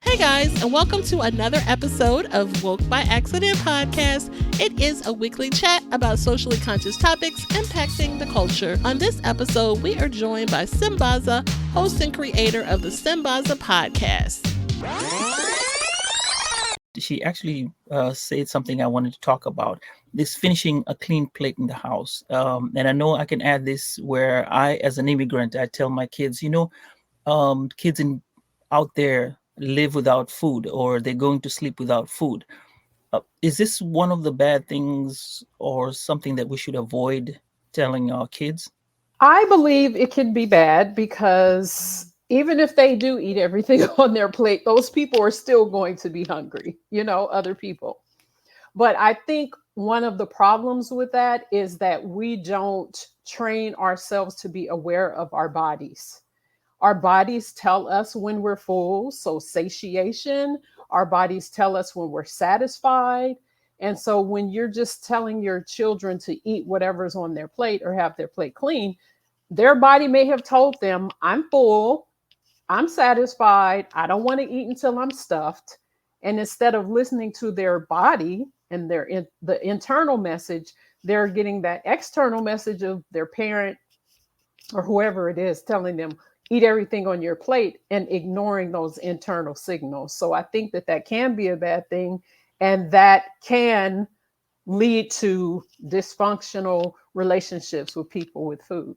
Hey guys, and welcome to another episode of Woke by Accident Podcast. It is a weekly chat about socially conscious topics impacting the culture. On this episode, we are joined by Sambaza, host and creator of the Sambaza Podcast. She actually said something I wanted to talk about, this finishing a clean plate in the house. And I know I can add this where I, as an immigrant, I tell my kids, kids out there live without food, or they're going to sleep without food. Is this one of the bad things or something that we should avoid telling our kids? I believe it can be bad because even if they do eat everything on their plate, those people are still going to be hungry, other people. But I think one of the problems with that is that we don't train ourselves to be aware of our bodies. Our bodies tell us when we're full, so satiation. Our bodies tell us when we're satisfied. And so when you're just telling your children to eat whatever's on their plate or have their plate clean, their body may have told them, I'm full, I'm satisfied, I don't want to eat until I'm stuffed. And instead of listening to their body and the internal message, they're getting that external message of their parent or whoever it is telling them, eat everything on your plate, and ignoring those internal signals. So I think that can be a bad thing, and that can lead to dysfunctional relationships with people with food.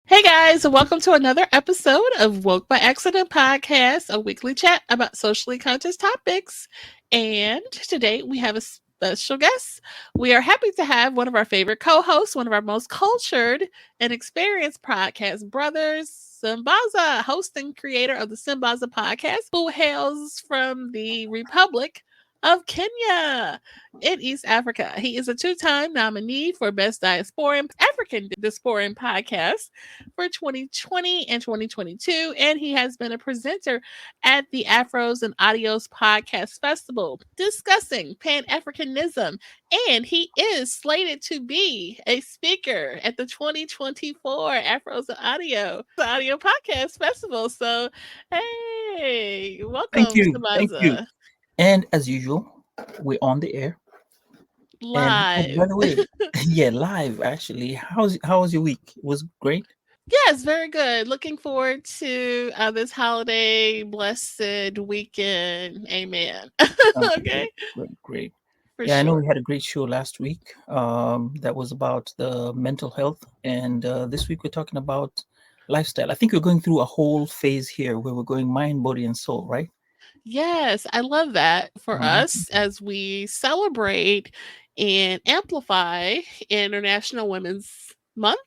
Hey guys, and welcome to another episode of Woke by Accident Podcast, a weekly chat about socially conscious topics. And today we have a special guest. We are happy to have one of our favorite co-hosts, one of our most cultured and experienced podcast brothers, Sambaza, host and creator of the Sambaza Podcast, who hails from the Republic of Kenya in East Africa. He is a two-time nominee for Best African Diasporan Podcast for 2020 and 2022, and he has been a presenter at the Afros and Audios Podcast Festival discussing Pan-Africanism, and he is slated to be a speaker at the 2024 Afros and Audio Podcast Festival. So, hey, welcome, Thank you. Sambaza. And as usual, we're on the air. Live. And, by the way, live actually. How was your week? It was great? Yes, very good. Looking forward to this holiday blessed weekend. Amen. Okay. Great. For I know sure. we had a great show last week. That was about the mental health, and this week we're talking about lifestyle. I think we're going through a whole phase here where we're going mind, body, and soul, right? Yes, I love that for us as we celebrate and amplify International Women's Month.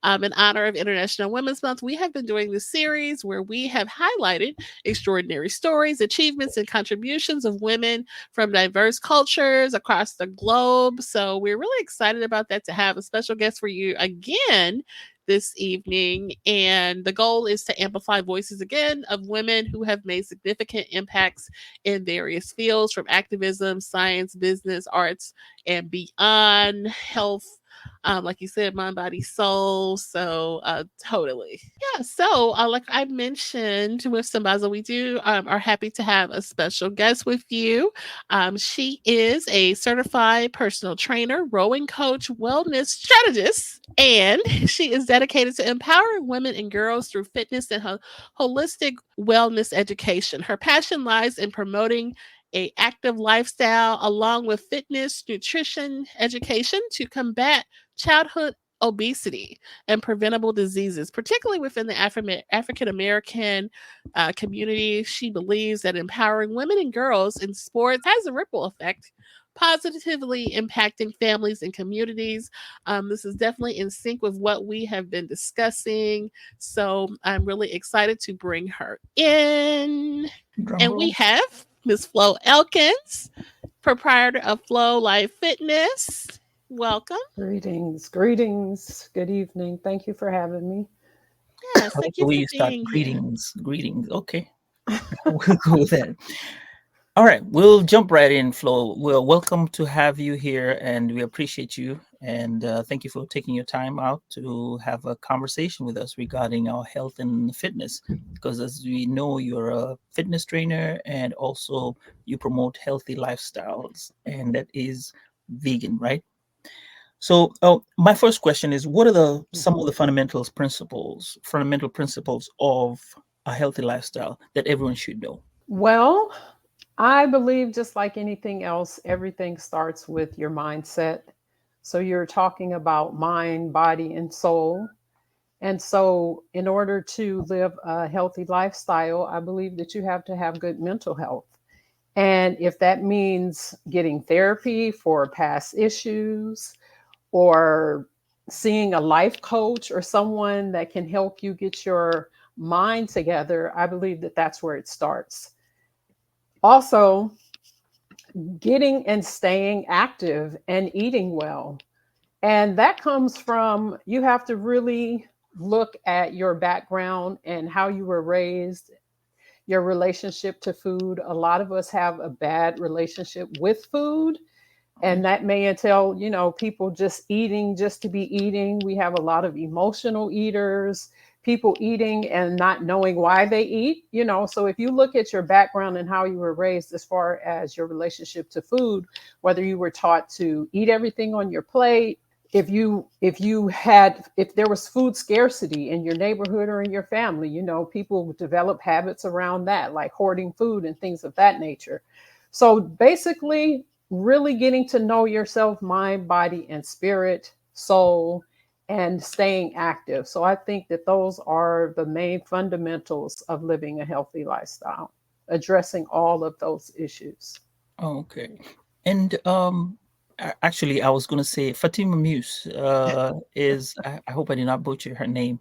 In honor of International Women's Month, we have been doing this series where we have highlighted extraordinary stories, achievements, and contributions of women from diverse cultures across the globe. So we're really excited about that, to have a special guest for you again this evening. And the goal is to amplify voices again of women who have made significant impacts in various fields, from activism, science, business, arts, and beyond, health, like you said, mind, body, soul. So totally. Yeah. So like I mentioned with Sambaza, we are happy to have a special guest with you. She is a certified personal trainer, rowing coach, wellness strategist, and she is dedicated to empowering women and girls through fitness and holistic wellness education. Her passion lies in promoting an active lifestyle along with fitness, nutrition, education to combat childhood obesity and preventable diseases, particularly within the African American community. She believes that empowering women and girls in sports has a ripple effect, positively impacting families and communities. This is definitely in sync with what we have been discussing. So I'm really excited to bring her in. And we have Ms. Flo Elkins, proprietor of Flo Life Fitness. Welcome. Greetings. Good evening. Thank you for having me. Yes, thank you for being here. Greetings. Okay. We'll go with that. All right, we'll jump right in, Flo. We're welcome to have you here, and we appreciate you. And thank you for taking your time out to have a conversation with us regarding our health and fitness. Because as we know, you're a fitness trainer and also you promote healthy lifestyles, and that is vegan, right? So, my first question is: what are the some of the fundamental principles of a healthy lifestyle that everyone should know? Well, I believe just like anything else, everything starts with your mindset. So you're talking about mind, body, and soul. And so, in order to live a healthy lifestyle, I believe that you have to have good mental health. And if that means getting therapy for past issues or seeing a life coach or someone that can help you get your mind together, I believe that that's where it starts. Also, getting and staying active and eating well. And that comes from you have to really look at your background and how you were raised, your relationship to food. A lot of us have a bad relationship with food, Okay. and that may entail, people just eating just to be eating. We have a lot of emotional eaters, people eating and not knowing why they eat. So if you look at your background and how you were raised as far as your relationship to food, whether you were taught to eat everything on your plate, if there was food scarcity in your neighborhood or in your family, people develop habits around that, like hoarding food and things of that nature. So basically, really getting to know yourself, mind, body, and spirit, soul, and staying active. So I think that those are the main fundamentals of living a healthy lifestyle, addressing all of those issues. Oh, okay. And actually, I was going to say Fatima Muse I hope I did not butcher her name.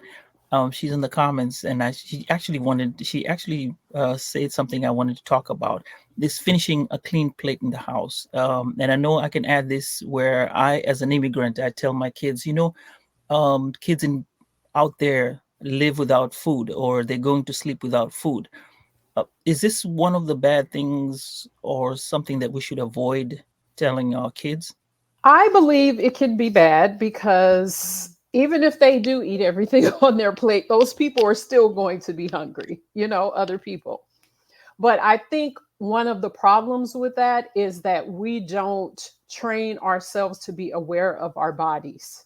She's in the comments, and she actually said something I wanted to talk about. This finishing a clean plate in the house. And I know I can add this where I, as an immigrant, I tell my kids, kids out there live without food or they're going to sleep without food. Is this one of the bad things or something that we should avoid telling our kids? I believe it can be bad because even if they do eat everything on their plate, those people are still going to be hungry, other people. But I think one of the problems with that is that we don't train ourselves to be aware of our bodies.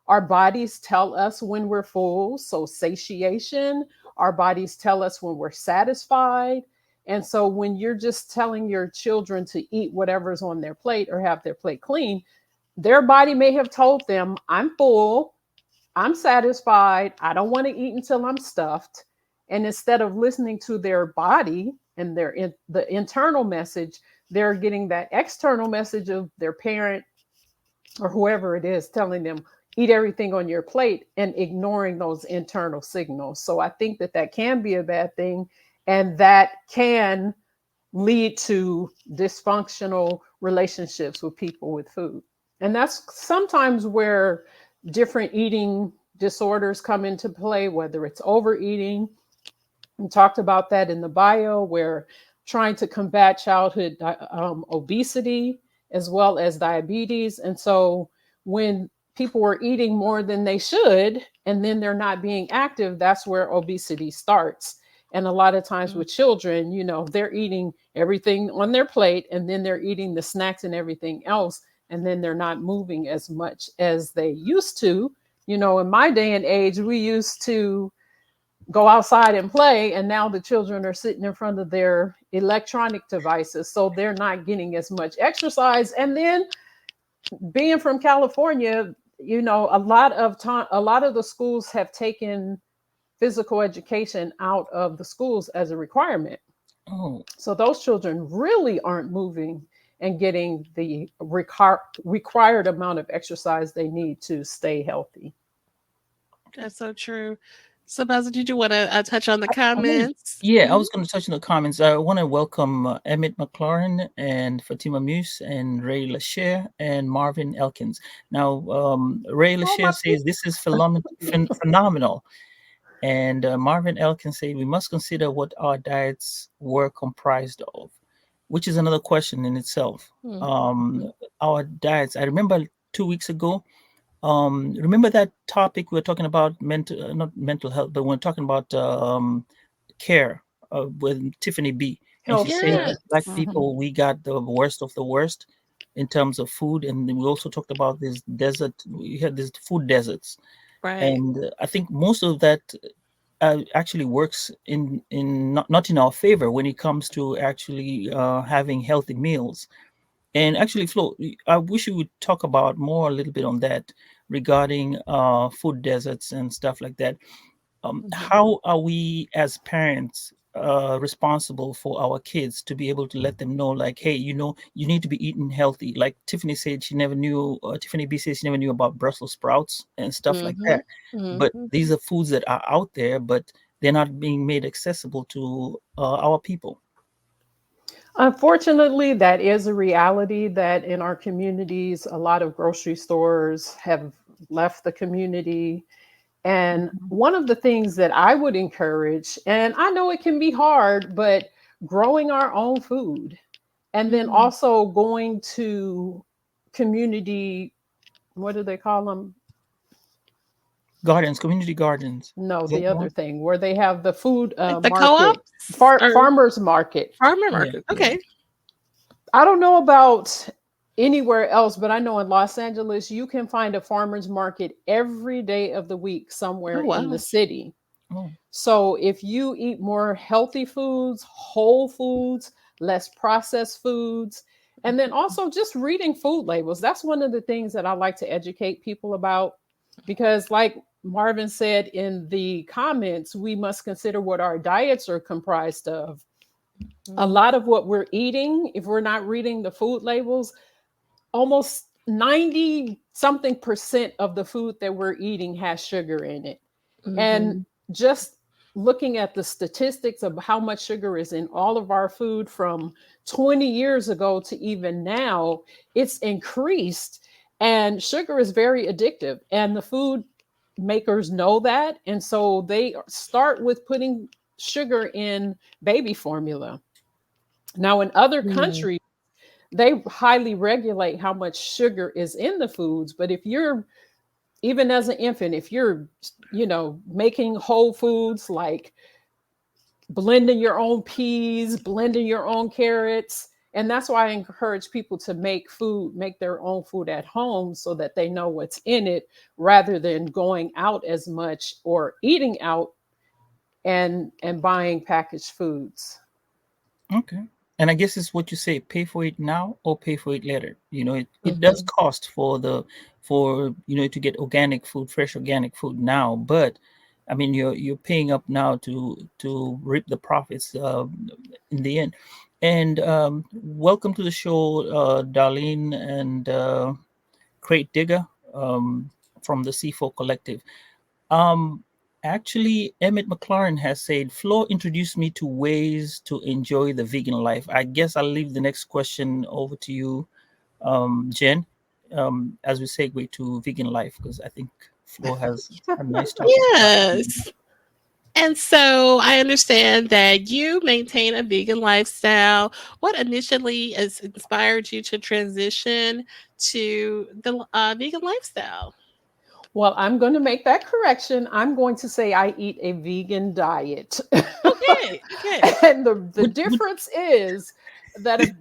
Our bodies tell us when we're full, so satiation. Our bodies tell us when we're satisfied. And so when you're just telling your children to eat whatever's on their plate or have their plate clean, their body may have told them, I'm full, I'm satisfied, I don't want to eat until I'm stuffed. And instead of listening to their body and the internal message, they're getting that external message of their parent or whoever it is telling them, eat everything on your plate and ignoring those internal signals. So I think that that can be a bad thing. And that can lead to dysfunctional relationships with people with food. And that's sometimes where different eating disorders come into play, whether it's overeating. We talked about that in the bio, where trying to combat childhood obesity as well as diabetes. And so when people are eating more than they should, and then they're not being active, that's where obesity starts. And a lot of times Mm. with children, they're eating everything on their plate and then they're eating the snacks and everything else. And then they're not moving as much as they used to. In my day and age, we used to go outside and play, and now the children are sitting in front of their electronic devices, so they're not getting as much exercise. And then being from California, a lot of the schools have taken physical education out of the schools as a requirement. Oh, So those children really aren't moving and getting the required amount of exercise they need to stay healthy. That's so true. So, Basil, did you want to touch on the I was, comments? yeah, I Mhm. was going to touch on the comments. I want to welcome Emmett McLaurin and Fatima Muse and Ray Lachey and Marvin Elkins. Now, Ray Oh Lachey my says this is phenomenal. And Marvin Elkins said we must consider what our diets were comprised of. which is another question in itself. Mhm. Our diets. I remember 2 weeks ago. Remember that topic we were talking about mental, not mental health, but we're talking about care with Tiffany B. And she said Healthcare. that Yes. Black Mhm. people, we got the worst of the worst in terms of food. And then we also talked about this desert. We had these food deserts, Right. and I think most of that actually works in not in our favor when it comes to actually having healthy meals. And actually, Flo, I wish you would talk about more a little bit on that regarding food deserts and stuff like that. Mhm. How are we as parents responsible for our kids to be able to let them know, like, hey, you need to be eating healthy? Like Tiffany said, she never knew. Tiffany B said she never knew about Brussels sprouts and stuff like Mhm. that. But Mhm. these are foods that are out there, but they're not being made accessible to our people. Unfortunately, that is a reality that in our communities, a lot of grocery stores have left the community. And Mhm. one of the things that I would encourage, and I know it can be hard, but growing our own food and then Mm. also going to community, what do they call them? Gardens, community gardens. No, Is that the the other one? thing where they have the food Like the market, co-ops or farmers market. farmer Yeah, market. yeah. Okay. I don't know about anywhere else, but I know in Los Angeles, you can find a farmer's market every day of the week somewhere Oh in the wow. city. Oh, So if you eat more healthy foods, whole foods, less processed foods, and then also just reading food labels, that's one of the things that I like to educate people about. Because, like Marvin said in the comments, we must consider what our diets are comprised of. A Mm. lot of what we're eating, if we're not reading the food labels, almost 90 something percent of the food that we're eating has sugar in it. And Mm-hmm. just looking at the statistics of how much sugar is in all of our food from 20 years ago to even now, it's increased. And sugar is very addictive. And the food makers know that. And so they start with putting sugar in baby formula. Now, in other Mm. countries, they highly regulate how much sugar is in the foods. But if you're, even as an infant, if you're, making whole foods like blending your own peas, blending your own carrots, and that's why I encourage people to make their own food at home so that they know what's in it rather than going out as much or eating out and buying packaged foods. okay. And I guess it's what you say, pay for it now or pay for it later. It does Mm-hmm. cost for to get organic food, fresh organic food now, but I mean you're paying up now to reap the profits in the end. And welcome to the show, Darlene and Crate Digger from the C4 Collective. Um, Actually, Emmett McLaren has said, Flo introduced me to ways to enjoy the vegan life. I guess I'll leave the next question over to you, Jen, as we segue to vegan life, because I think Flo has a nice topic to talk about. Yes. And so I understand that you maintain a vegan lifestyle. What initially has inspired you to transition to the vegan lifestyle? Well, I'm going to make that correction. I'm going to say I eat a vegan diet. Okay, okay. And the Would difference is that a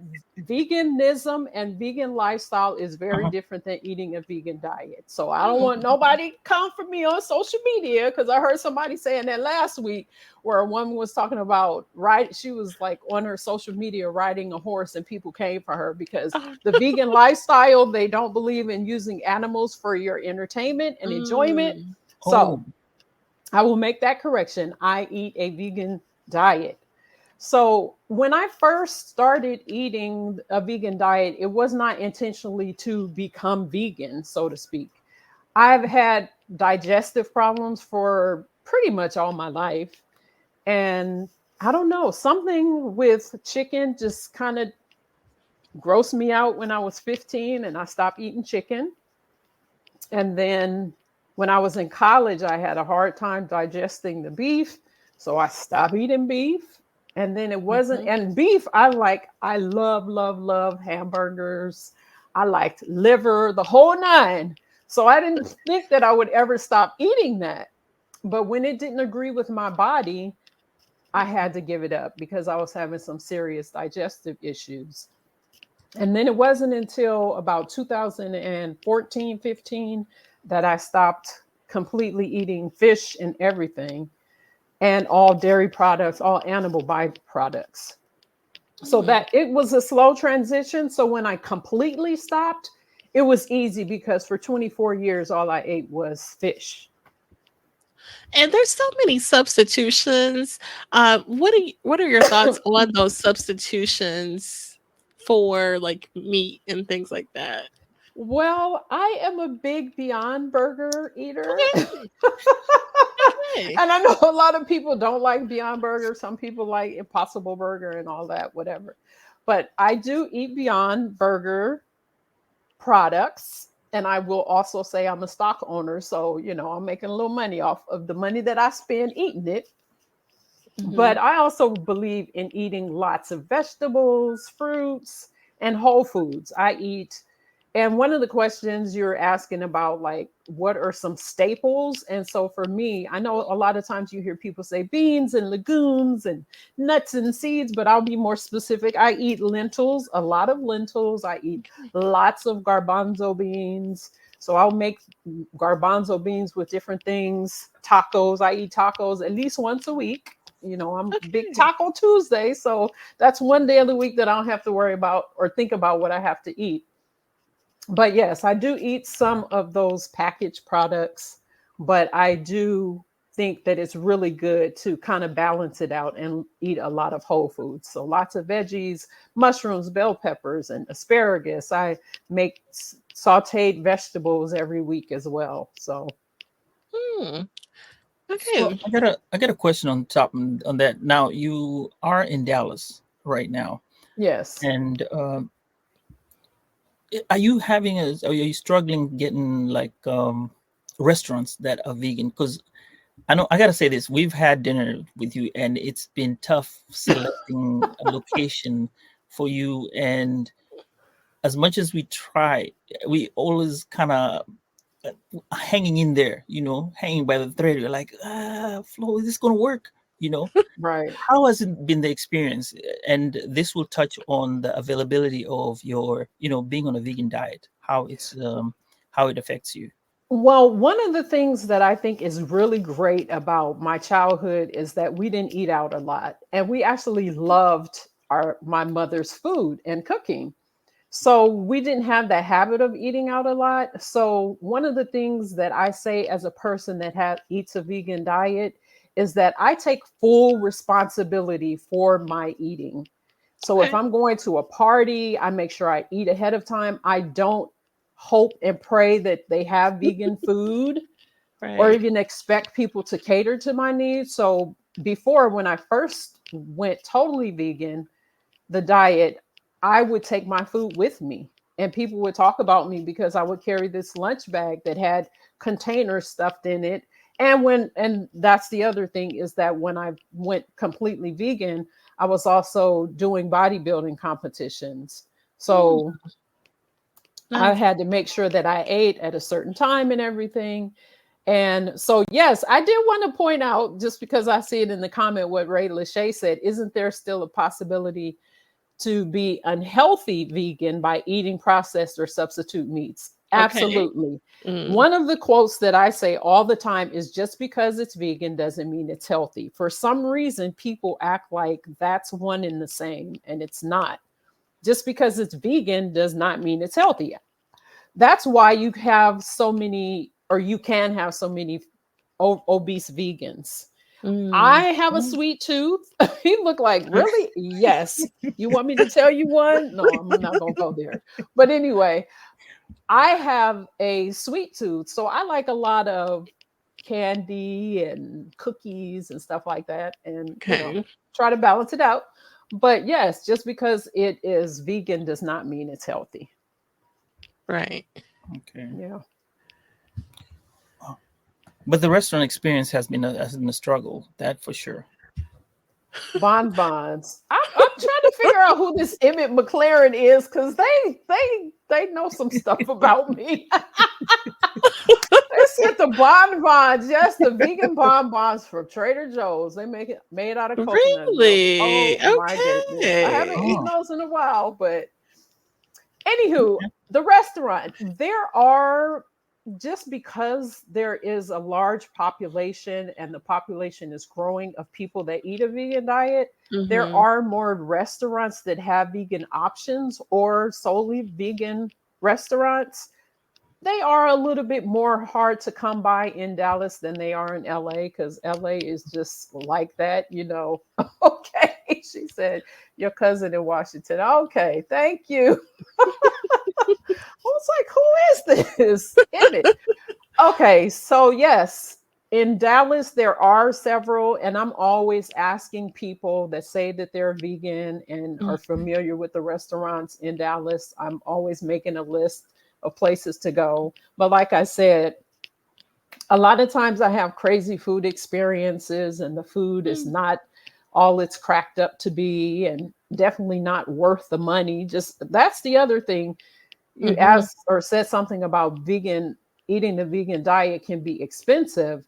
veganism and vegan lifestyle is very uh-huh. different than eating a vegan diet. So I don't Mm, want nobody come for me on social media because I heard somebody saying that last week where a woman was talking about she was like on her social media riding a horse and people came for her because oh, the vegan lifestyle, they don't believe in using animals for your entertainment and enjoyment. mm, Oh, So I will make that correction. I eat a vegan diet. So when I first started eating a vegan diet, it was not intentionally to become vegan, so to speak. I've had digestive problems for pretty much all my life. And I don't know, something with chicken just kind of grossed me out when I was 15 and I stopped eating chicken. And then when I was in college, I had a hard time digesting the beef. So I stopped eating beef. And then it wasn't, Mhm. and beef, I love hamburgers. I liked liver, the whole nine. So I didn't think that I would ever stop eating that. But when it didn't agree with my body, I had to give it up because I was having some serious digestive issues. And then it wasn't until about 2014, 15 that I stopped completely eating fish and everything and all dairy products, all animal byproducts. So Mm. that it was a slow transition. So when I completely stopped, it was easy because for 24 years, all I ate was fish. And there's so many substitutions. What are your thoughts on those substitutions for like meat and things like that? Well, I am a big Beyond Burger eater. Okay. Okay. And I know a lot of people don't like Beyond Burger. Some people like Impossible Burger and all that, whatever. But I do eat Beyond Burger products. And I will also say I'm a stock owner. So, I'm making a little money off of the money that I spend eating it. But Mhm. I also believe in eating lots of vegetables, fruits, and whole foods. I eat, and one of the questions you're asking about, like, what are some staples? And so for me, I know a lot of times you hear people say beans and legumes and nuts and seeds, but I'll be more specific. I eat lentils, a lot of lentils. I eat lots of garbanzo beans. So I'll make garbanzo beans with different things. Tacos, I eat tacos at least once a week. I'm big Okay. Taco Tuesday. So that's one day of the week that I don't have to worry about or think about what I have to eat. But yes, I do eat some of those packaged products, but I do think that it's really good to kind of balance it out and eat a lot of whole foods. So lots of veggies, mushrooms, bell peppers, and asparagus. I make sauteed vegetables every week as well. So Hmm. So Okay. I got a question on top on that. Now you are in Dallas right now, yes. and are you having are you struggling getting like restaurants that are vegan? Because I know I gotta say this. We've had dinner with you, and it's been tough selecting a location for you. And as much as we try, we always kind of hanging in there, hanging by the thread. You're like, Flo, is this gonna work? You know, Right. how has it been the experience? And this will touch on the availability of your, being on a vegan diet, how it affects you. Well, one of the things that I think is really great about my childhood is that we didn't eat out a lot, and we actually loved my mother's food and cooking. So we didn't have that habit of eating out a lot. So one of the things that I say as a person that eats a vegan diet is that I take full responsibility for my eating. So if Okay. I'm going to a party, I make sure I eat ahead of time. I don't hope and pray that they have vegan food or Right. even expect people to cater to my needs. So before, when I first went totally vegan, the diet, I would take my food with me. And people would talk about me because I would carry this lunch bag that had containers stuffed in it. And that's the other thing is that when I went completely vegan, I was also doing bodybuilding competitions. Mm. So I Nice. had to make sure that I ate at a certain time and everything. And so, yes, I did want to point out, just because I see it in the comment, what Ray Lachey said, isn't there still a possibility to be unhealthy vegan by eating processed or substitute meats? Okay. Absolutely. Mm. One of the quotes that I say all the time is just because it's vegan doesn't mean it's healthy. For some reason, people act like that's one and the same, and it's not. Just because it's vegan does not mean it's healthy. That's why you have so many, or you can have so many obese vegans. I Mm. have a Oh, sweet tooth. He looked like, really? Yes. You want me to tell you one? No, I'm not going to go there. But anyway, I have a sweet tooth. So I like a lot of candy and cookies and stuff like that. And, Okay. try to balance it out. But yes, just because it is vegan does not mean it's healthy. Right. okay. Yeah. But the restaurant experience has been a struggle, that for sure. Bonbons. I'm trying to figure out who this Emmett McLaren is because they know some stuff about me. They said the bonbons, yes, the vegan bonbons from Trader Joe's. They make it made out of coconut milk. Really? Oh my goodness. I haven't Okay. eaten Oh, those in a while, but anywho, okay. the restaurant, there are just because there is a large population and the population is growing of people that eat a vegan diet, there Mm-hmm. are more restaurants that have vegan options or solely vegan restaurants. They are a little bit more hard to come by in Dallas than they are in LA because LA is just like that. Okay, she said, your cousin in Washington. Okay, thank you. I was like, who is this? Emmett. Okay, so yes, in Dallas, there are several, and I'm always asking people that say that they're vegan and are familiar with the restaurants in Dallas. I'm always making a list of places to go. But like I said, a lot of times I have crazy food experiences, and the food is Mm-hmm. not all it's cracked up to be, and definitely not worth the money. Just that's the other thing you Mm-hmm. asked or said something about vegan eating the vegan diet can be expensive.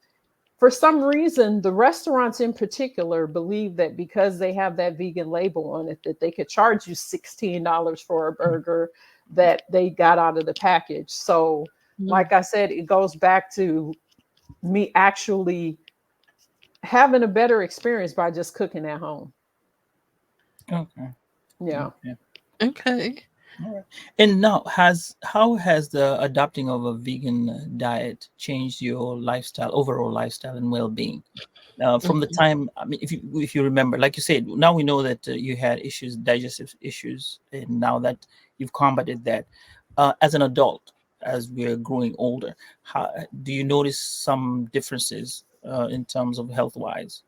For some reason, the restaurants in particular believe that because they have that vegan label on it, that they could charge you $16 for a burger that they got out of the package. So, like I said, it goes back to me actually having a better experience by just cooking at home. Okay. Yeah. Okay. Okay. All right. And now, has how has the adopting of a vegan diet changed your lifestyle, overall lifestyle and well-being? From the Mhm. time, I mean, if you remember, like you said, now we know that you had issues, digestive issues, and now that you've combated that, as an adult, as we're growing older, how do you notice some differences in terms of health wise?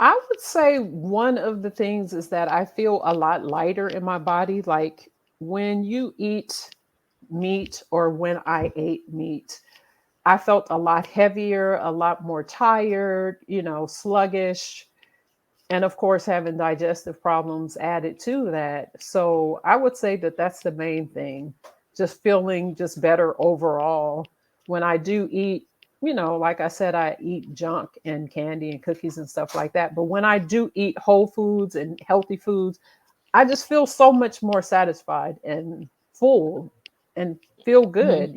I would say one of the things is that I feel a lot lighter in my body. Like when you eat meat or when I ate meat, I felt a lot heavier, a lot more tired, sluggish. And of course, having digestive problems added to that. So I would say that that's the main thing. Just feeling just better overall. When I do eat, like I said, I eat junk and candy and cookies and stuff like that. But when I do eat whole foods and healthy foods, I just feel so much more satisfied and full and feel Mhm. good.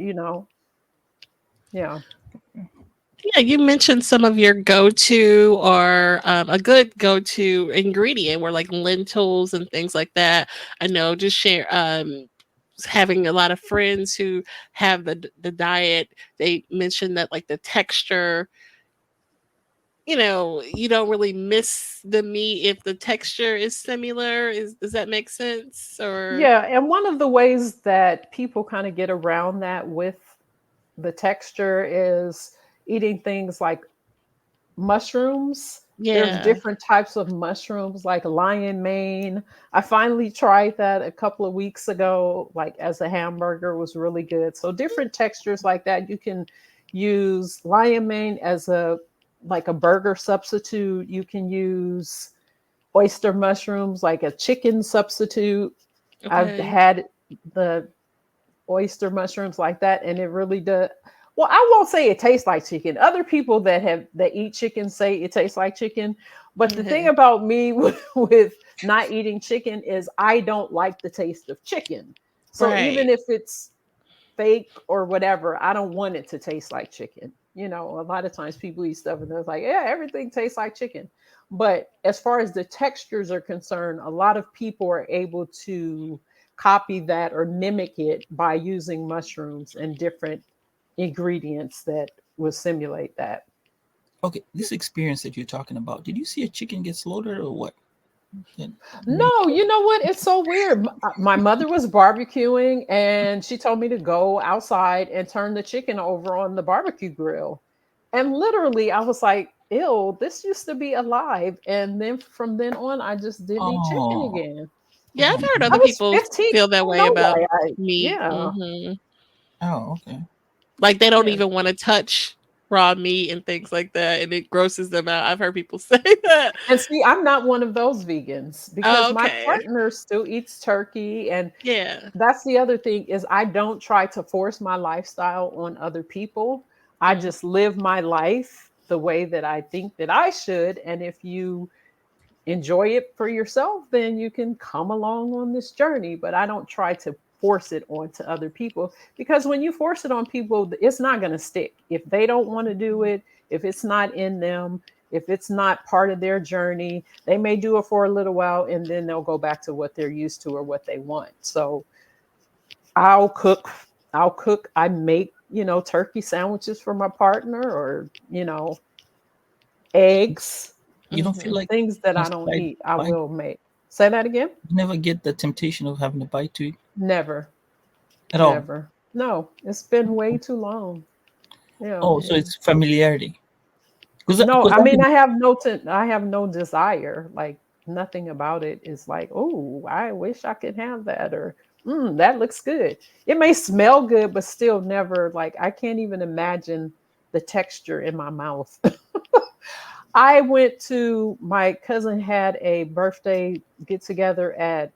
Yeah. Yeah, you mentioned some of your go-to or a good go-to ingredient were like lentils and things like that. I know just share having a lot of friends who have the diet, they mentioned that like the texture, you don't really miss the meat if the texture is similar. Does that make sense? Or Yeah. And one of the ways that people kind of get around that with the texture is eating things like mushrooms. There's yeah. different types of mushrooms like lion mane. I finally tried that a couple of weeks ago, like as a hamburger, it was really good. So different textures like that. You can use lion mane as a like a burger substitute. You can use oyster mushrooms like a chicken substitute. I've Okay. had the oyster mushrooms like that, and it really does. Well, I won't say it tastes like chicken. Other people that eat chicken say it tastes like chicken. But the thing Okay. about me with not eating chicken is I don't like the taste of chicken. So even Right. if it's fake or whatever, I don't want it to taste like chicken. A lot of times people eat stuff and they're like, yeah, everything tastes like chicken. But as far as the textures are concerned, a lot of people are able to copy that or mimic it by using mushrooms and different ingredients that will simulate that. Okay, this experience that you're talking about, did you see a chicken get slaughtered or what? Can maybe- No, you know what? It's so weird. My mother was barbecuing and she told me to go outside and turn the chicken over on the barbecue grill. And literally, I was like, ew, this used to be alive. And then from then on, I just didn't eat chicken Oh, again. Yeah, I've oh, heard I other was people 15. feel I that don't way know about why. meat. Yeah. Hmm. oh, okay. Like they don't Yeah. even want to touch. raw meat and things like that, and it grosses them out. I've heard people say that. And see, I'm not one of those vegans because Oh, my okay. partner still eats turkey. And Yeah. that's the other thing is I don't try to force my lifestyle on other people. I Mm. just live my life the way that I think that I should. And if you enjoy it for yourself, then you can come along on this journey. But I don't try to force it onto other people because when you force it on people, it's not going to stick. If they don't want to do it, if it's not in them, if it's not part of their journey, they may do it for a little while and then they'll go back to what they're used to or what they want. So I'll cook, I make, turkey sandwiches for my partner or, eggs, You don't feel Mhm. like things that a I don't slight eat, I bite? will make. Say that again? You never get the temptation of having a bite to it Never, at all? never. No, it's been way too long. Yeah. Oh, so it's familiarity. Because No, I I've mean been, I have no desire. Like nothing about it is like, oh, I wish I could have that or that looks good. It may smell good, but still never like I can't even imagine the texture in my mouth. I went to my cousin had a birthday get together at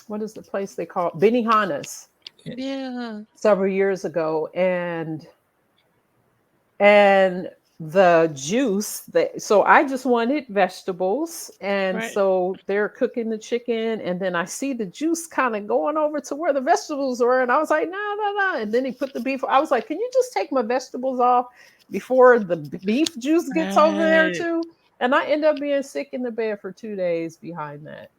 what is the place they call it? Benihana's Yeah. several years ago, and the juice that so I just wanted vegetables, and Right. so they're cooking the chicken and then I see the juice kind of going over to where the vegetables were and I was like no no no, and then he put the beef. I was like, can you just take my vegetables off before the beef juice gets over there Right. too? And I end up being sick in the bed for 2 days behind that.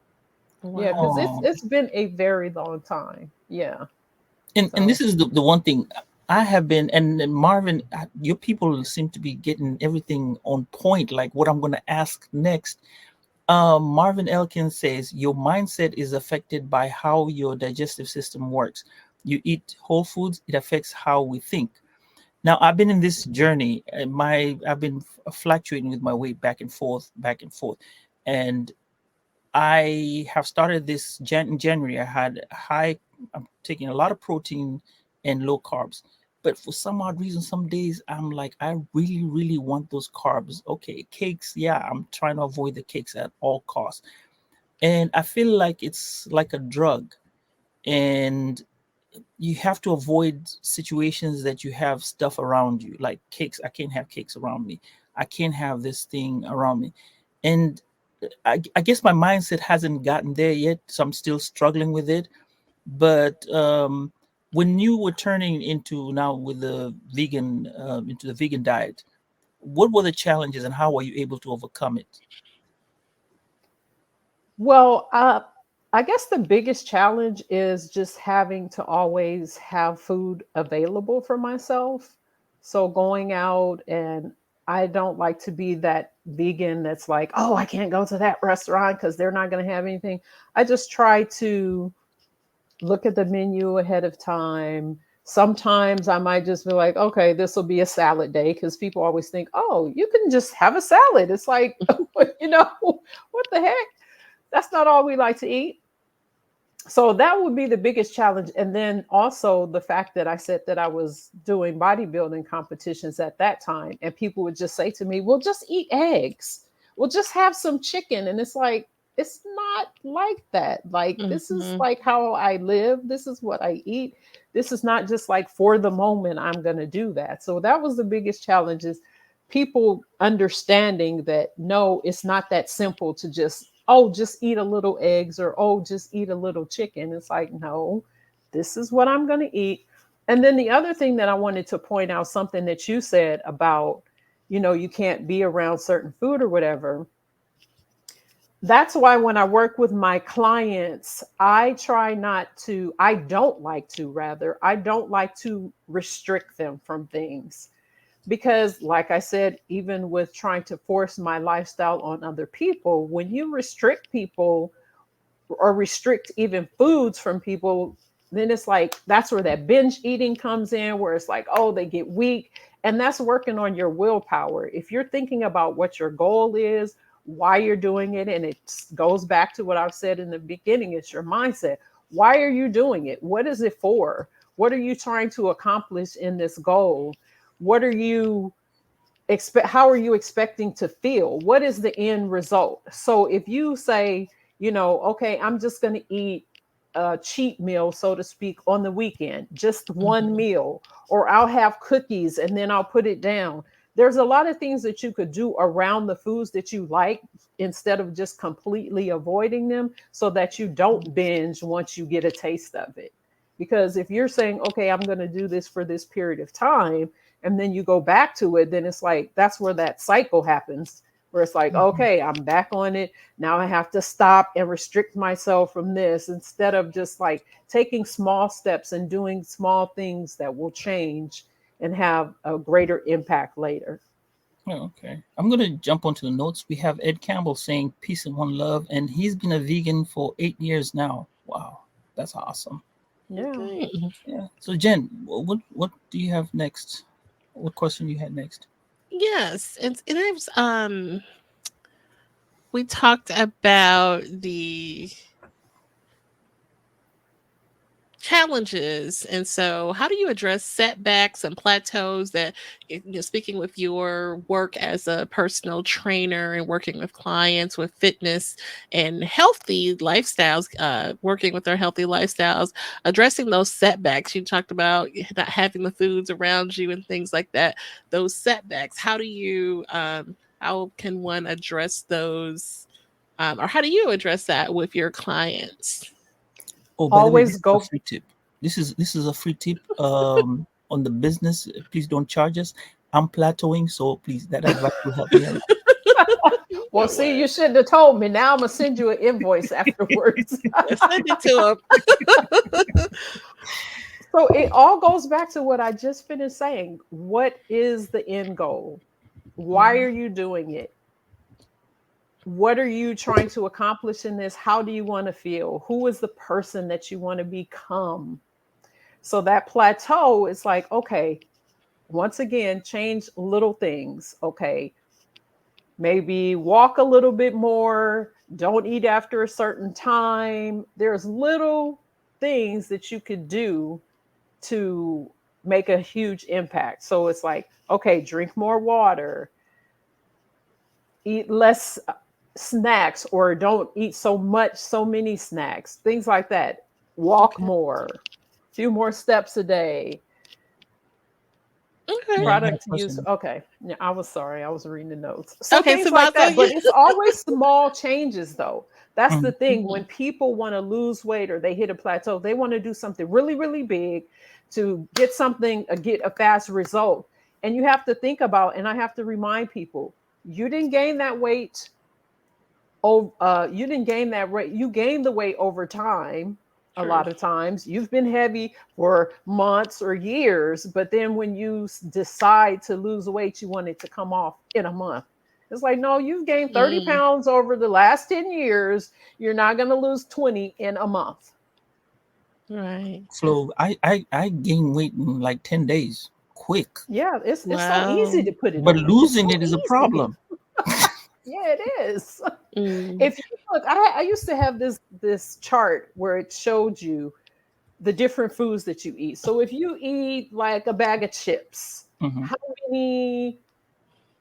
Yeah, because it's Wow. oh, it's been a very long time. Yeah. and this So is the one thing I have been, and Marvin, your people seem to be getting everything on point, like what I'm going to ask next. Marvin Elkins says your mindset is affected by how your digestive system works. You eat whole foods, it affects how we think. Now, I've been in this journey. I've been fluctuating with my weight back and forth, and I have started this in January. I had high. I'm taking a lot of protein and low carbs, but for some odd reason, some days I'm like, I really, really want those carbs. Okay, cakes. Yeah, I'm trying to avoid the cakes at all costs, and I feel like it's like a drug, and you have to avoid situations that you have stuff around you, like cakes. I can't have cakes around me. I can't have this thing around me, and I guess my mindset hasn't gotten there yet, so I'm still struggling with it. But when you were turning into now with the vegan into the vegan diet, what were the challenges and how were you able to overcome it? well, I guess the biggest challenge is just having to always have food available for myself. So going out and I don't like to be that vegan that's like, oh, I can't go to that restaurant because they're not going to have anything. I just try to look at the menu ahead of time. Sometimes I might just be like, okay, this will be a salad day because people always think, oh, you can just have a salad. It's like, what the heck? That's not all we like to eat. So that would be the biggest challenge. And then also the fact that I said that I was doing bodybuilding competitions at that time, and people would just say to me, well, just eat eggs. We'll just have some chicken. And it's like, it's not like that. Like, this is Mhm. like how I live. This is what I eat. This is not just like for the moment I'm going to do that. So that was the biggest challenge is people understanding that no, it's not that simple to just, oh, just eat a little eggs or oh, just eat a little chicken. It's like, no, this is what I'm going to eat. And then the other thing that I wanted to point out, something that you said about, you can't be around certain food or whatever. That's why when I work with my clients, I don't like to, rather, I don't like to restrict them from things because like I said, even with trying to force my lifestyle on other people, when you restrict people or restrict even foods from people, then it's like that's where that binge eating comes in, where it's like, oh, they get weak. And that's working on your willpower. If you're thinking about what your goal is, why you're doing it, and it goes back to what I've said in the beginning, it's your mindset. Why are you doing it? What is it for? What are you trying to accomplish in this goal? What are you how are you expecting to feel? What is the end result? So if you say, okay, I'm just going to eat a cheat meal, so to speak, on the weekend, just one Mhm. meal, or I'll have cookies and then I'll put it down. There's a lot of things that you could do around the foods that you like instead of just completely avoiding them, so that you don't binge once you get a taste of it. Because if you're saying, okay, I'm going to do this for this period of time, and then you go back to it, then it's like that's where that cycle happens, where it's like, Mhm. okay, I'm back on it. Now I have to stop and restrict myself from this, instead of just like taking small steps and doing small things that will change and have a greater impact later. Oh, okay. I'm gonna jump onto the notes. We have Ed Campbell saying peace and one love, and he's been a vegan for 8 years now. Wow, that's awesome. Yeah. Okay. Yeah. So Jen, what do you have next? What question you had next? Yes, and it was we talked about the challenges, and so how do you address setbacks and plateaus that, speaking with your work as a personal trainer and working with clients with fitness and healthy lifestyles, working with their healthy lifestyles, addressing those setbacks. You talked about not having the foods around you and things like that. Those setbacks, how do you how can one address those, or how do you address that with your clients? Oh, by the way, this Always is a go. free tip. This is a free tip on the business. Please don't charge us. I'm plateauing, so please that advice will help me a lot. Well, see, you shouldn't have told me. Now I'm gonna send you an invoice afterwards. Send it to them. So it all goes back to what I just finished saying. What is the end goal? Why Yeah. are you doing it? What are you trying to accomplish in this? How do you want to feel? Who is the person that you want to become? So that plateau is like, okay, once again, change little things. Okay, maybe walk a little bit more, don't eat after a certain time. There's little things that you could do to make a huge impact. So it's like, okay, drink more water, eat less snacks, or don't eat so many snacks, things like that. Walk Okay. more, few more steps a day. Okay. Yeah, I had a Product use. question. Okay. Yeah, I was sorry. I was reading the notes. So Okay, things like Sambaza. that. But it's always small changes, though. That's the Mhm. thing. Mhm. When people want to lose weight or they hit a plateau, they want to do something really, really big to get something, get a fast result. And you have to think about, and I have to remind people, you didn't gain that weight. Oh, you didn't gain that weight. You gained the weight over time. A True. lot of times you've been heavy for months or years, but then when you decide to lose weight, you want it to come off in a month. It's like, no, you've gained 30 Mm, pounds over the last 10 years. You're not going to lose 20 in a month. right. Flo, I gained weight in like 10 days, quick. Yeah, it's so easy Wow. to put it But on. It's losing so it is a easy. problem. Yeah, it is. Mm, If you look, I used to have this chart where it showed you the different foods that you eat. So if you eat like a bag of chips, Hmm. how many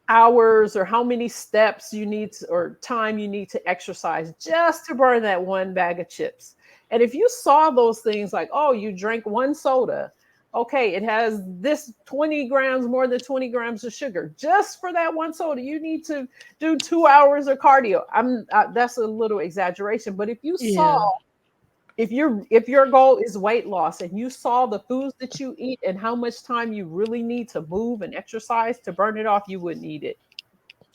hours or how many steps you need to, or time you need to exercise just to burn that one bag of chips? And if you saw those things like, oh, you drank one soda, okay, it has this 20 grams, more than 20 grams of sugar. Just for that one soda, you need to do 2 hours of cardio. That's a little exaggeration, but if you saw, yeah. if your goal is weight loss and you saw the foods that you eat and how much time you really need to move and exercise to burn it off, you wouldn't eat it.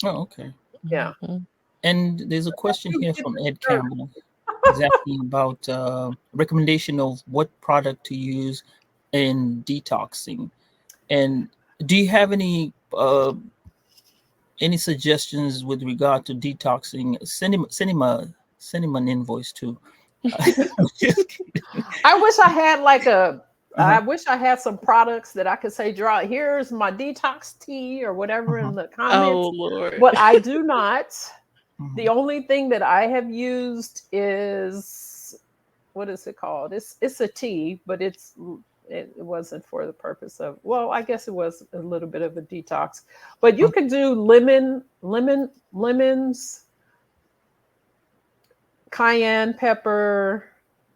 Oh, okay. Yeah. Mhm. And there's a question You here get from the Ed shirt. Campbell. He's asking about recommendation of what product to use in detoxing. And do you have any suggestions with regard to detoxing? Send him an invoice too. Just kidding. I wish I had like a Uh-huh. I wish I had some products that I could say, draw, here's my detox tea or whatever Uh-huh. in the Oh comments, Lord. but I do not. The Uh-huh. only thing that I have used is, what is it called? It's a tea, but it's It wasn't for the purpose of, well, I guess it was a little bit of a detox. But you Okay. could do lemons, cayenne pepper,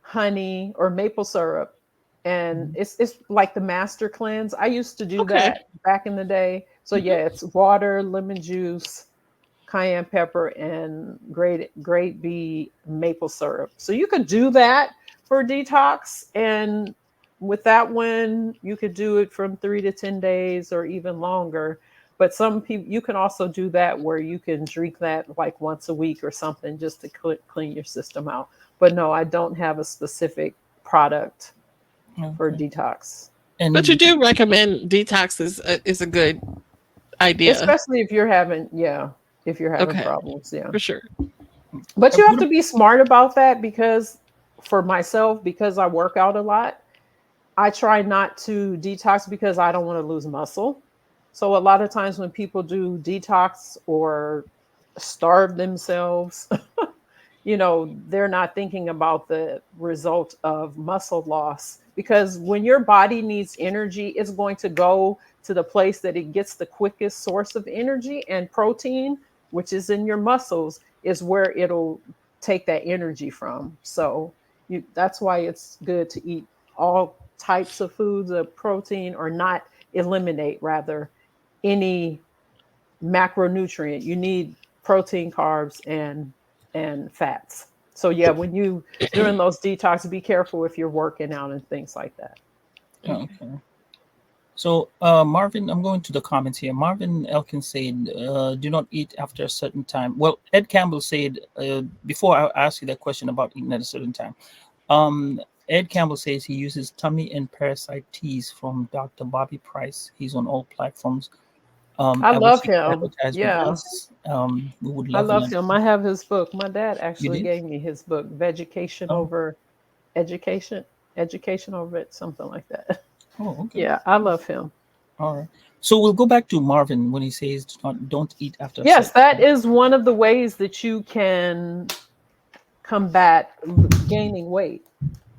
honey, or maple syrup. And Mhm. it's like the master cleanse. I used to do Okay. that back in the day. So Hmm. yeah, it's water, lemon juice, cayenne pepper, and grade B maple syrup. So you could do that for detox. And with that one, you could do it from 3 to 10 days or even longer. But some people, you can also do that where you can drink that like once a week or something just to clean your system out. But no, I don't have a specific product for Okay. detox, But you And do recommend detox is a good idea. especially if you're having, yeah, if you're having Okay, problems. Yeah. for sure. But you have what to be smart about that because for myself, because I work out a lot, I try not to detox because I don't want to lose muscle. So a lot of times when people do detox or starve themselves, they're not thinking about the result of muscle loss because when your body needs energy, it's going to go to the place that it gets the quickest source of energy, and protein, which is in your muscles, is where it'll take that energy from. So that's why it's good to eat all types of foods of protein, or not eliminate rather any macronutrient. You need protein, carbs, and fats. So yeah, when you during those detox, be careful if you're working out and things like that. Okay. okay. So, Marvin, I'm going to the comments here. Marvin Elkins said, "Do not eat after a certain time." Well, Ed Campbell said, before I ask you that question about eating at a certain time, um, Ed Campbell says he uses tummy and parasite teas from Dr. Bobby Price. He's on all platforms. I I wish love he could him. advertise with Yeah, us. We would I love love an. him. I have his book. My dad You actually did? gave me his book, Vegetation Oh, Over Education, Education Over It, something like that. oh, okay. Yeah, I love him. All right. So we'll go back to Marvin when he says, don't eat after a Yes, certain that time." is one of the ways that you can combat gaining weight.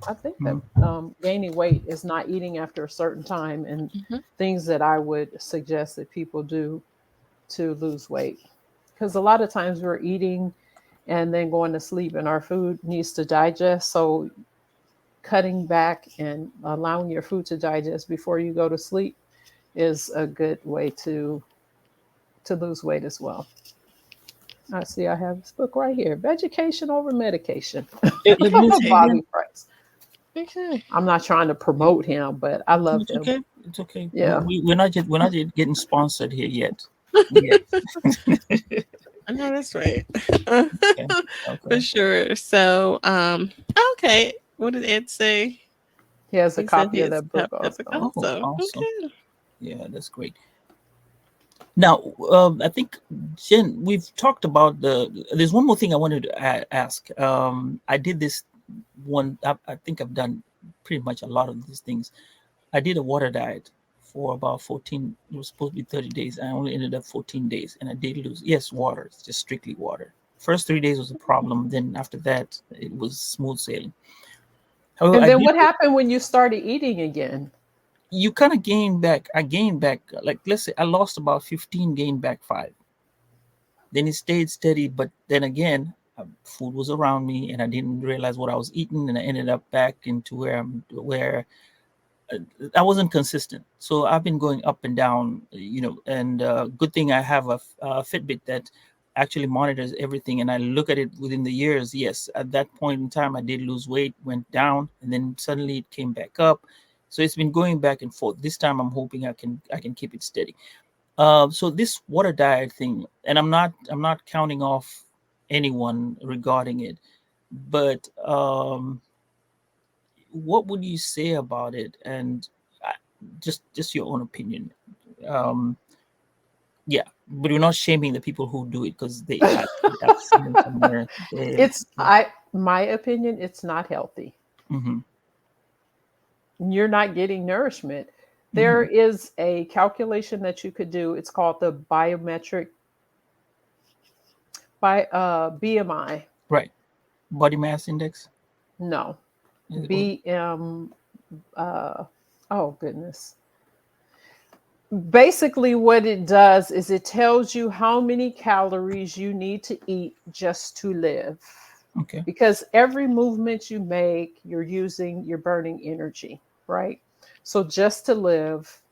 I think that Mhm. gaining weight is not eating after a certain time, and Hmm. things that I would suggest that people do to lose weight. Because a lot of times we're eating and then going to sleep, and our food needs to digest. So, cutting back and allowing your food to digest before you go to sleep is a good way to lose weight as well. I see I have this book right here, Vegetation Over Medication. Let me see Okay. Bobby again. Price. Okay. I'm not trying to promote him, but I love It's him. okay. It's okay. Yeah. We're not yet getting sponsored here yet. Yet. I know that's right. Okay. For Okay. sure. So, okay. What did Ed say? He has a He said copy he of has that a book cup of also. Oh, also. awesome. Okay. Yeah, that's great. Now, I think Jen, we've talked about There's one more thing I wanted to ask. I did this one. I think I've done pretty much a lot of these things. I did a water diet for about 14. It was supposed to be 30 days. I only ended up 14 days, and I did lose. Yes, water. It's just strictly water. First 3 days was a problem. Then after that, it was smooth sailing. However, And I then did. what happened when you started eating again? You kind of gain back. I gained back. Like, let's say I lost about 15, gained back 5. Then it stayed steady, but then again, food was around me, and I didn't realize what I was eating, and I ended up back into where uh, I wasn't consistent. So I've been going up and down, and good thing I have a Fitbit that actually monitors everything, and I look at it within the years. Yes, at that point in time, I did lose weight, went down, and then suddenly it came back up. So it's been going back and forth. This time, I'm hoping I can keep it steady. So this water diet thing, and I'm not counting off anyone regarding it, but what would you say about it? And uh, just your own opinion. Um, yeah, but we're not shaming the people who do it because I've seen them somewhere. It's I my opinion, it's not healthy. Mm-hmm, You're not getting nourishment. There mm-hmm, is a calculation that you could do. It's called the biometric by BMI. right. Body mass index. No. Is it- BM uh Oh, goodness. Basically, what it does is it tells you how many calories you need to eat just to live. Okay. Because every movement you make, you're burning energy, right? So just to live,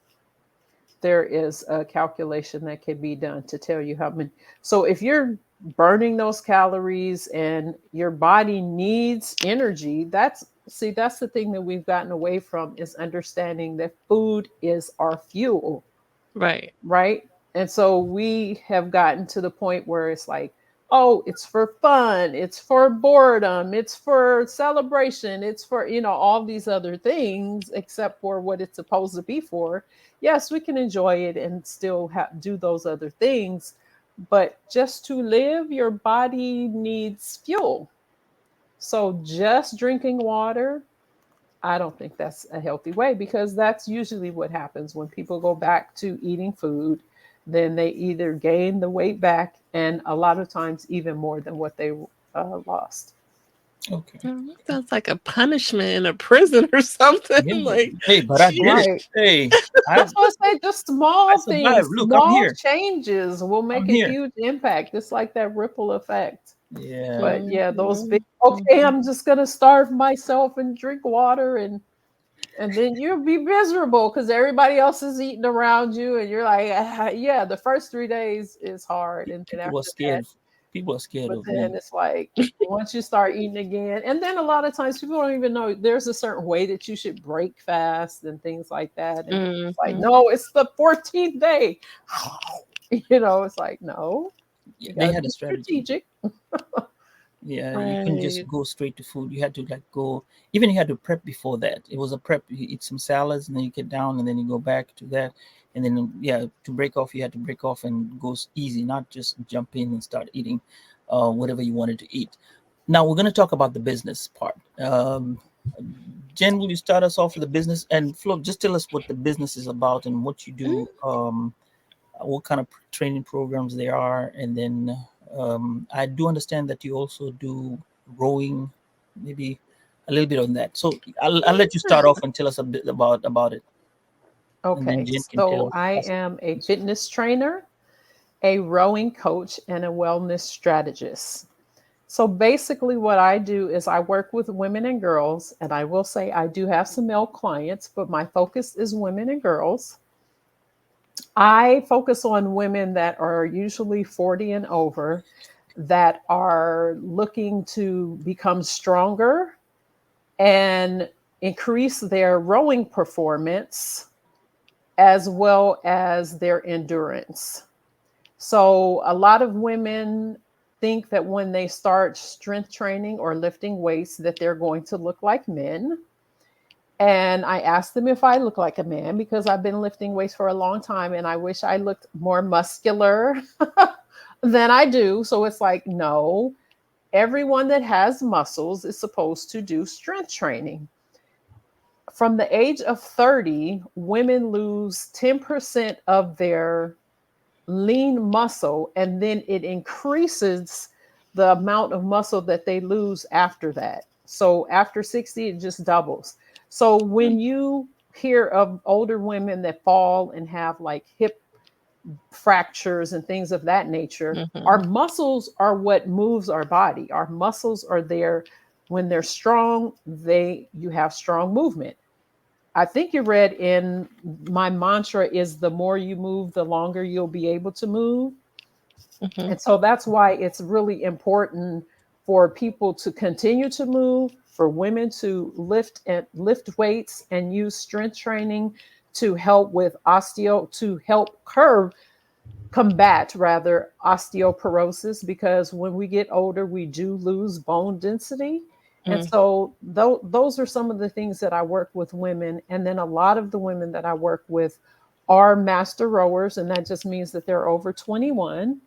there is a calculation that can be done to tell you how many. So if you're burning those calories and your body needs energy, that's the thing that we've gotten away from, is understanding that food is our fuel, Right. right? And so we have gotten to the point where it's like, oh, it's for fun, it's for boredom, it's for celebration, it's for, all these other things, except for what it's supposed to be for. Yes, we can enjoy it and still do those other things, but just to live, your body needs fuel. So just drinking water, I don't think that's a healthy way, because that's usually what happens when people go back to eating food. Then they either gain the weight back, and a lot of times even more than what they lost. Okay. Sounds like a punishment in a prison or something. Yeah. Like, Hey, but I did geez. it. Right. Hey, I That's what I say. Just I small survived. things, Look, I'm small here. changes will I'm make a here. huge impact. It's like that ripple effect. Yeah. But yeah, those Mhm, big, okay, mhm. I'm just gonna starve myself and drink water, and then you'll be miserable because everybody else is eating around you, and you're like, yeah, the first 3 days is hard, and then People are after that, scared. People are scared but of then me. it's like once you start eating again, and then a lot of times people don't even know there's a certain way that you should break fast and things like that, and it's like, Mhm. no, it's the 14th day. It's like, no, Yeah, you they got to had a be strategy. strategic. Yeah, you couldn't just Right. go straight to food. You had to like go. Even you had to prep before that. It was a prep. You eat some salads, and then you get down, and then you go back to that, and then yeah, to break off, you had to break off and go easy, not just jump in and start eating, whatever you wanted to eat. Now we're going to talk about the business part. Jen, will you start us off with the business? And Flo, just tell us what the business is about and what you Mm. do, what kind of training programs there are, and then I do understand that you also do rowing, maybe a little bit on that. So I'll let you start Yeah. off and tell us a bit about it, and then Okay, Jen can so tell I us. am a fitness trainer, a rowing coach, and a wellness strategist. So basically, what I do is I work with women and girls, and I will say I do have some male clients, but my focus is women and girls. I focus on women that are usually 40 and over, that are looking to become stronger and increase their rowing performance as well as their endurance. So a lot of women think that when they start strength training or lifting weights that they're going to look like men. And I asked them if I look like a man, because I've been lifting weights for a long time and I wish I looked more muscular than I do. So it's like, no, everyone that has muscles is supposed to do strength training. From the age of 30, women lose 10% of their lean muscle, and then it increases the amount of muscle that they lose after that. So after 60, it just doubles. So when you hear of older women that fall and have like hip fractures and things of that nature, our Mhm. muscles are what moves our body. Our muscles are there. When they're strong, you have strong movement. I think you read in my mantra is the more you move, the longer you'll be able to move. Mhm. And so that's why it's really important for people to continue to move, for women to lift weights and use strength training to help with to help combat rather osteoporosis, because when we get older we do lose bone density. And Mm. so those are some of the things that I work with women, and then a lot of the women that I work with are master rowers, and that just means that they're over 21.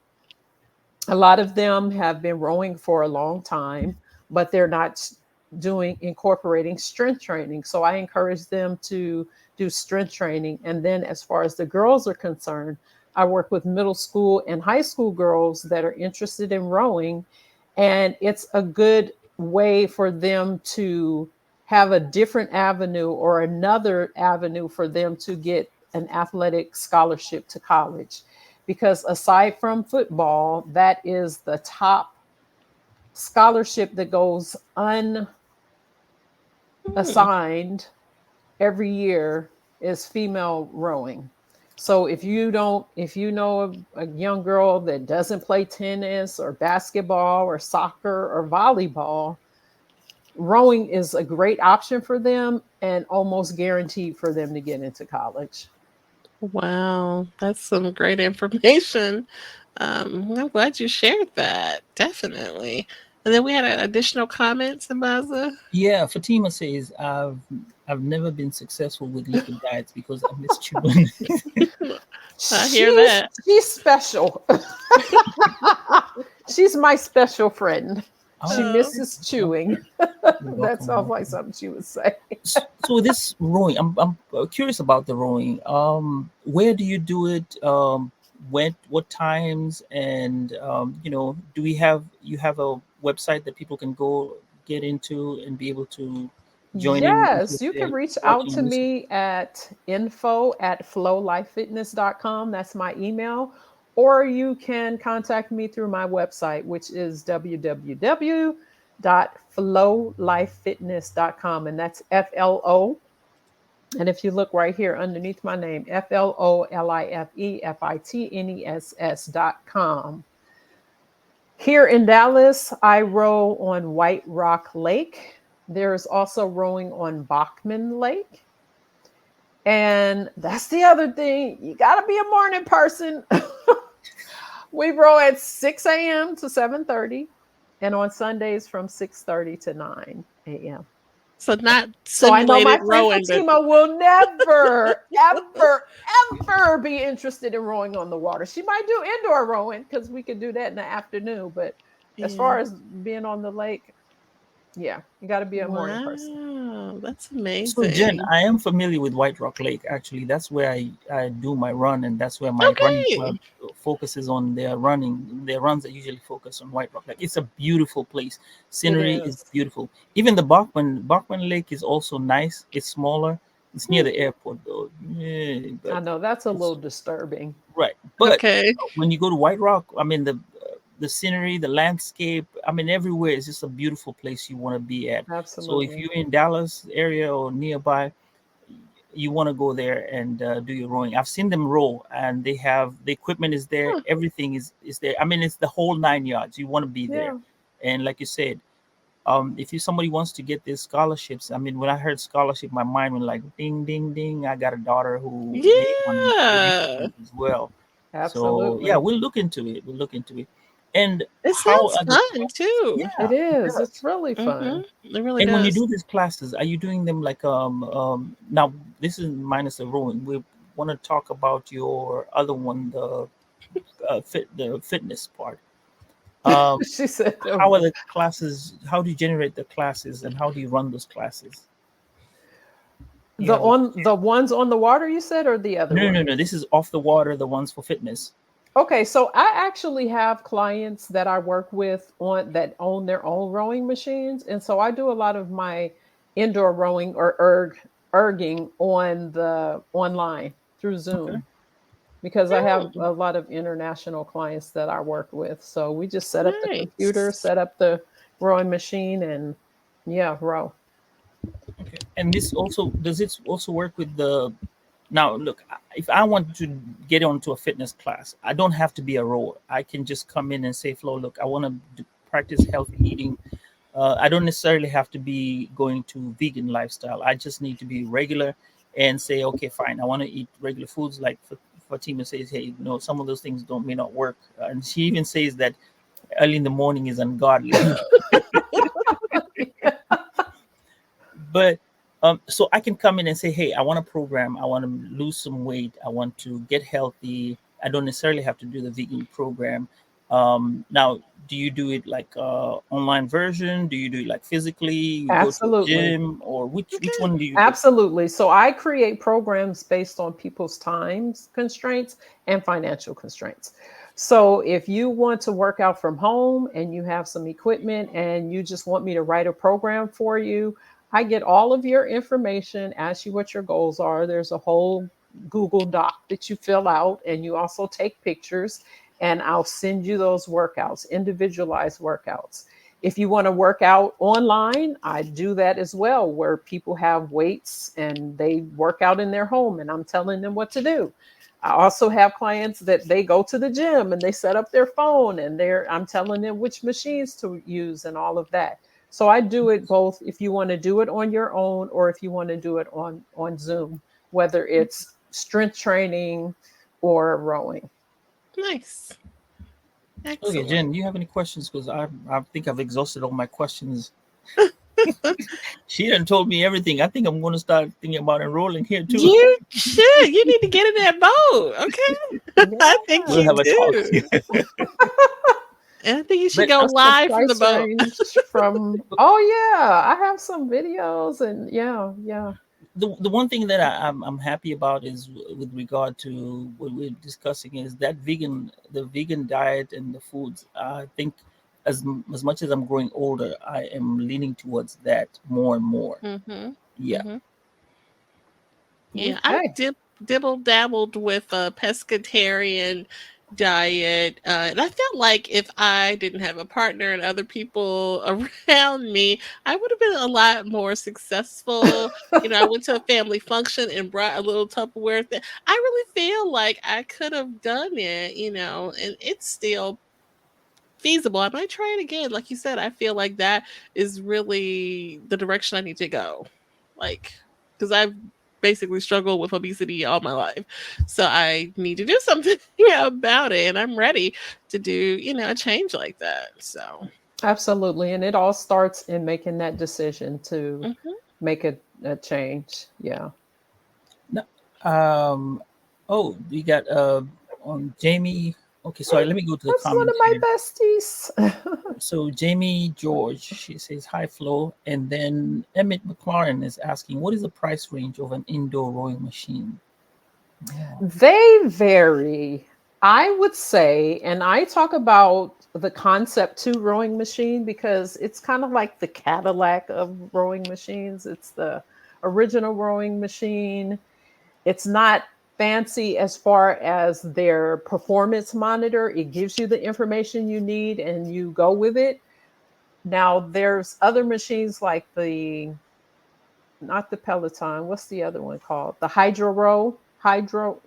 A lot of them have been rowing for a long time, but they're not doing incorporating strength training. So I encourage them to do strength training. And then as far as the girls are concerned, I work with middle school and high school girls that are interested in rowing. And it's a good way for them to have a different avenue or another avenue for them to get an athletic scholarship to college. Because aside from football, that is the top scholarship that goes Hmm. unassigned every year is female rowing. So if you know a young girl that doesn't play tennis or basketball or soccer or volleyball, rowing is a great option for them and almost guaranteed for them to get into college. Wow, that's some great information. I'm glad you shared that. Definitely. And then we had an additional comment, Sambaza. Yeah, Fatima says I've never been successful with liquid diets because I miss chewing. I hear that. She's special. She's my special friend. She Okay, misses okay. chewing. You're That welcome. sounds like Welcome. something she would say. So this rowing, I'm curious about the rowing. Where do you do it? When, what times, and do we have you have a website that people can go get into and be able to join in Yes, if you can they're reach out watching to and listening? me at info@flolifefitness.com. That's my email. Or you can contact me through my website, which is www.flolifefitness.com. And that's FLO. And if you look right here underneath my name, FLOLIFEFITNESS.com. Here in Dallas, I row on White Rock Lake. There's also rowing on Bachman Lake. And that's the other thing. You got to be a morning person. We row at 6 a.m. to 7:30 and on Sundays from 6:30 to 9 a.m. So not So I know my simulated friend rowing, but Fatima will never, ever, ever be interested in rowing on the water. She might do indoor rowing because we could do that in the afternoon. But as yeah. far as being on the lake, yeah, you got to be a morning person. Wow, that's So Jen, amazing. I am familiar with White Rock Lake. Actually, that's where I do my run, and that's where my running Okay. club focuses on their running. Their runs that usually focus on White Rock Lake. It's a beautiful place. It Scenery is is. beautiful. Even the Bachman Lake is also nice. It's smaller. It's near Hmm. the airport though. Yeah, I but know that's a it's little disturbing. right. But Okay. when you go to White Rock, I mean the scenery, the landscape. I mean everywhere is just a beautiful place you want to be at. So if Absolutely. you're in Dallas area or nearby, you want to go there and do your rowing. I've seen them row, and they have the equipment is there, Huh. everything is there. I mean, it's the whole 9 yards. You want to be there, Yeah. and like you said, if you somebody wants to get these scholarships, I mean, when I heard scholarship, my mind went like ding, ding, ding. I got a daughter who may want to get into Yeah. it as well. So yeah, Absolutely. we'll look into it. We'll look into it. And It how sounds are the fun classes? too. Yeah, It it is. It's does. really Mm-hmm. fun. It really And when you does. do these classes, are you doing them like now this is minus the rowing. We want to talk about your other one, the fitness part. Um, She said, how are the classes? How do you generate the classes, and how do you run those classes? You have a the ones on the water you said or the other no, no, one? no. This is off the water. The ones for fitness. Okay, so I actually have clients that I work with on that own their own rowing machines, and so I do a lot of my indoor rowing or erging on the online through Okay. Zoom because I have Oh, a lot of international clients that I work with. So we just set up the computer, nice. set up the rowing machine, and yeah, row. Okay. And this also does it also work with the now look, if I want to get onto a fitness class, I don't have to be a rower. I can just come in and say, Flo, look, I want to practice healthy eating. I don't necessarily have to be going to vegan lifestyle. I just need to be regular and say, okay, fine. I want to eat regular foods. Like Fatima says, hey, some of those things don't may not work. And she even says that early in the morning is ungodly. But so I can come in and say, hey, I want a program. I want to lose some weight. I want to get healthy. I don't necessarily have to do the vegan program. Now, do you do it like online version? Do you do it like physically? You go to a Absolutely. gym, or which Okay. one do you do? Absolutely. So I create programs based on people's times constraints and financial constraints. So if you want to work out from home and you have some equipment and you just want me to write a program for you, I get all of your information, ask you what your goals are. There's a whole Google Doc that you fill out, and you also take pictures, and I'll send you those workouts, individualized workouts. If you want to work out online, I do that as well, where people have weights and they work out in their home, and I'm telling them what to do. I also have clients that they go to the gym and they set up their phone, and I'm telling them which machines to use and all of that. So I do it both if you want to do it on your own or if you want to do it on Zoom, whether it's strength training or rowing. Nice. Okay, Excellent. Jen, do you have any questions? Because I think I've exhausted all my questions. She done told me everything. I think I'm going to start thinking about enrolling here too. You should. You need to get in that boat. Okay. I think We'll Yeah. you have a talk. do. And I think you should But go That's the live from the price boat. range from, oh yeah, I have some videos and yeah. the one thing that I'm happy about is with regard to what we're discussing is that the vegan diet and the foods. I think as much as I'm growing older, I am leaning towards that more and more. Mm-hmm. Yeah. Mm-hmm. Yeah, I Okay. dibble dabbled with a pescatarian diet, and I felt like if I didn't have a partner and other people around me, I would have been a lot more successful. I went to a family function and brought a little Tupperware thing. I really feel like I could have done it, and it's still feasible. I might try it again. Like you said, I feel like that is really the direction I need to go. Like, because I've basically struggled with obesity all my life. So I need to do something about it. And I'm ready to do, a change like that. So, Absolutely. And it all starts in making that decision to mhm. make a change. Yeah. No, oh, we got on Jamie. Okay, sorry, let me go to the That's one of comments my here. besties. So Jamie George, she says hi Flo, and then Emmett McLaren is asking, what is the price range of an indoor rowing machine? Oh, They vary. I would say, and I talk about the Concept 2 rowing machine because it's kind of like the Cadillac of rowing machines. It's the original rowing machine. It's not fancy as far as their performance monitor. It gives you the information you need and you go with it. Now, there's other machines like not the Peloton. What's the other one called? The Hydro Row. Hydro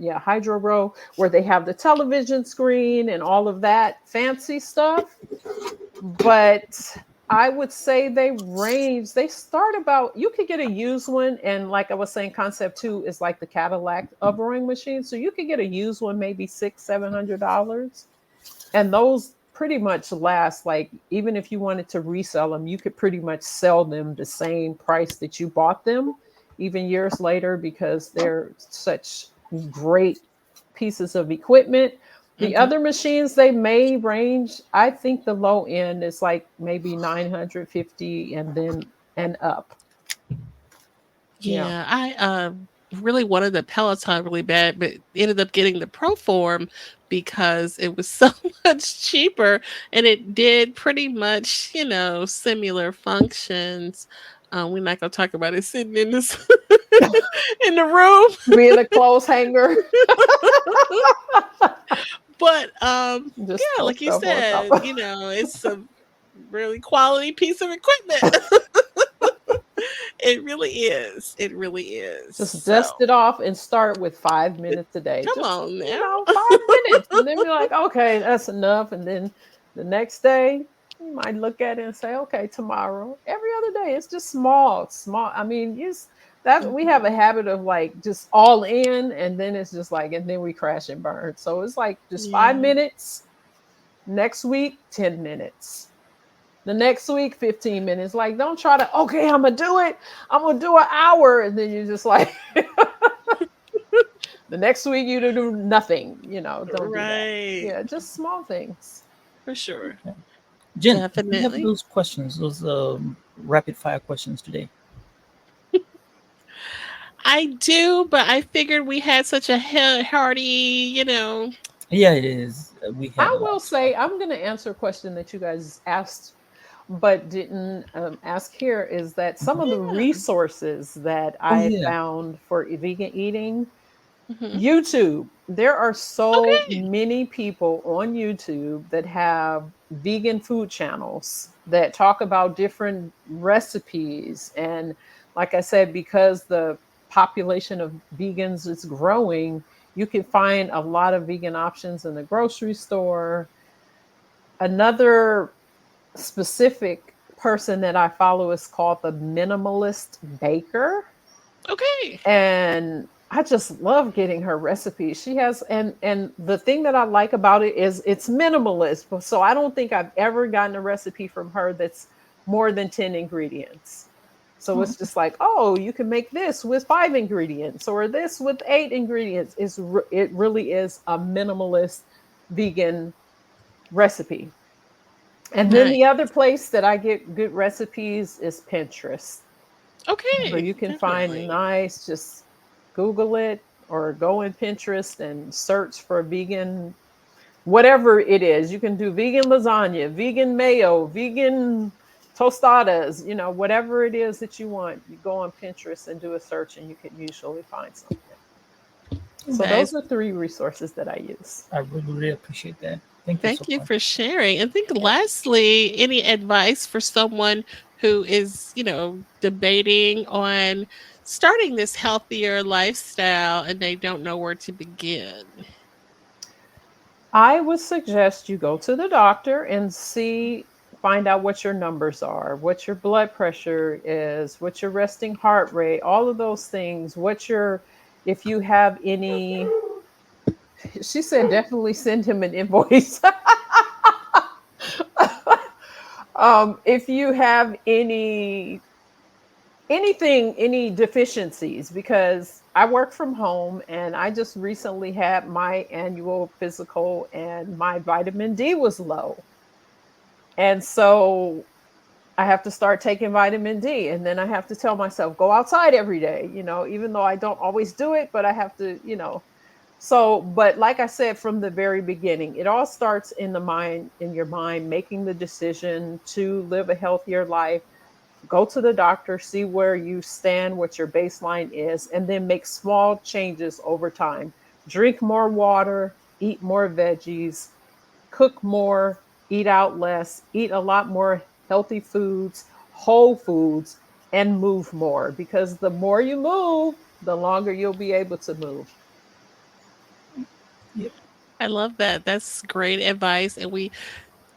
Row, where they have the television screen and all of that fancy stuff. But I would say they start about, you could get a used one. And like I was saying, Concept 2 is like the Cadillac of rowing machine. So you could get a used one, maybe $600-700. And those pretty much last, like, even if you wanted to resell them, you could pretty much sell them the same price that you bought them even years later because they're such great pieces of equipment. The okay. other machines, they may range, I think the low end is like maybe 950 and up. Yeah. Yeah, I really wanted the Peloton really bad, but ended up getting the Pro Form because it was so much cheaper and it did pretty much, similar functions. We're not gonna talk about it sitting in this in the room. Being a clothes hanger. But Just yeah, throw like you stuff on top said, of it's a really quality piece of equipment. It really is. It really is. just So dust it off and start with 5 minutes a day. come Just, on now. 5 minutes. And then be like, okay, that's enough. And then the next day, you might look at it and say, okay, tomorrow. Every other day, it's just small. I mean, that we have a habit of like just all in, and then it's just like, and then we crash and burn. So it's like just five Yeah. minutes. Next week, 10 minutes. The next week, 15 minutes. Like, don't try to, okay, I'm going to do it. I'm going to do an hour. And then you're just like, the next week, you do nothing. Don't do that. Right. Yeah, just small things. For sure. Okay. Jen, do you have Definitely. those questions, those rapid fire questions today? I do, but I figured we had such a hearty, Yeah, it is. We had I a lot will to talk say, about. I'm going to answer a question that you guys asked but didn't ask here is that some of the Yeah. resources that Oh I yeah. found for vegan eating, Hmm. YouTube. There are so Okay. many people on YouTube that have vegan food channels that talk about different recipes. And like I said, because the population of vegans is growing, you can find a lot of vegan options in the grocery store. Another specific person that I follow is called the Minimalist Baker, Okay. and I just love getting her recipes. She has, and the thing that I like about it is it's minimalist. So I don't think I've ever gotten a recipe from her that's more than 10 ingredients. So Oh, it's just like, oh, you can make this with 5 ingredients or this with 8 ingredients. It really is a minimalist vegan recipe. And then Nice. the other place that I get good recipes is Pinterest. So Okay. you can find Definitely. nice, just Google it or go in Pinterest and search for vegan, whatever it is. You can do vegan lasagna, vegan mayo, vegan tostadas, whatever it is that you want. You go on Pinterest and do a search and you can usually find something. So That those is. are 3 resources that I use. I really, really appreciate that. Thank you so Thank you much. for sharing. And think lastly, any advice for someone who is, debating on starting this healthier lifestyle and they don't know where to begin? I would suggest you go to the doctor and find out what your numbers are, what your blood pressure is, what your resting heart rate, all of those things. If you have any, she said, definitely send him an invoice. If you have any deficiencies, because I work from home and I just recently had my annual physical and my vitamin D was low. And so I have to start taking vitamin D. And then I have to tell myself, go outside every day, even though I don't always do it, but I have to. So, but like I said from the very beginning, it all starts in your mind, making the decision to live a healthier life. Go to the doctor, see where you stand, what your baseline is, and then make small changes over time. Drink more water, eat more veggies, cook more, eat out less, eat a lot more healthy foods, whole foods, and move more, because the more you move, the longer you'll be able to move. Yep. I love that. That's great advice. And we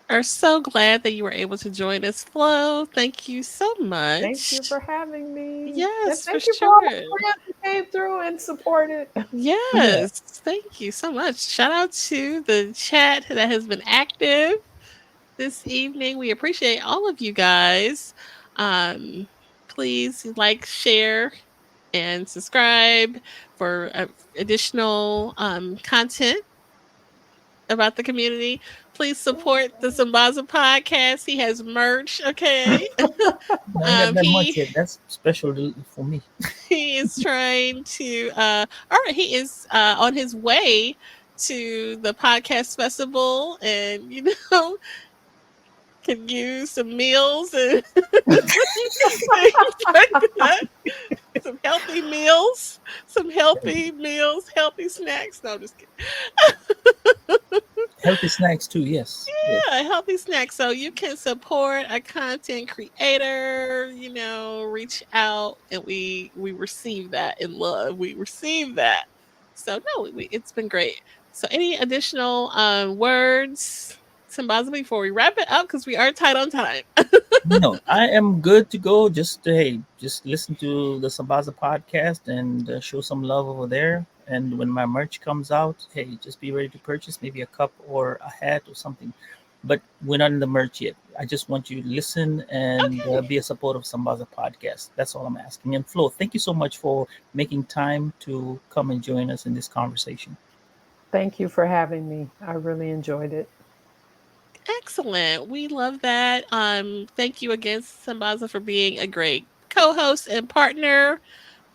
are so glad that you were able to join us, Flo. Thank you so Thank you much. for having me. And Yes, for thank you for all sure. the friends who came through and supported. Yeah. Yes, thank you so much. Shout out to the chat that has been active this evening. We appreciate all of you guys. Um, please like, share, and subscribe for additional content about the community. Please support the Sambaza podcast. He has merch. Okay. I ain't got that much He yet. That's special for me. he is trying to or he is on his way to the podcast festival, and can use some meals and things like that. Some healthy meals, healthy snacks. No, I'm just kidding. Healthy snacks too. Yes. Yes. Yeah, healthy snacks. So you can support a content creator, reach out, and we receive that in love. We receive that. So no, it's been great. So any additional words, Sambaza, before we wrap it up because we are tight on time. No, I am good to go. Just hey, just listen to the Sambaza podcast and show some love over there. And when my merch comes out, hey, just be ready to purchase maybe a cup or a hat or something. But we're not in the merch yet. I just want you to listen and Okay. be a supporter of Sambaza podcast. That's all I'm asking. And Flo, thank you so much for making time to come and join us in this conversation. Thank you for having me. I really enjoyed it. Excellent. We love that. Thank you again, Sambaza, for being a great co-host and partner.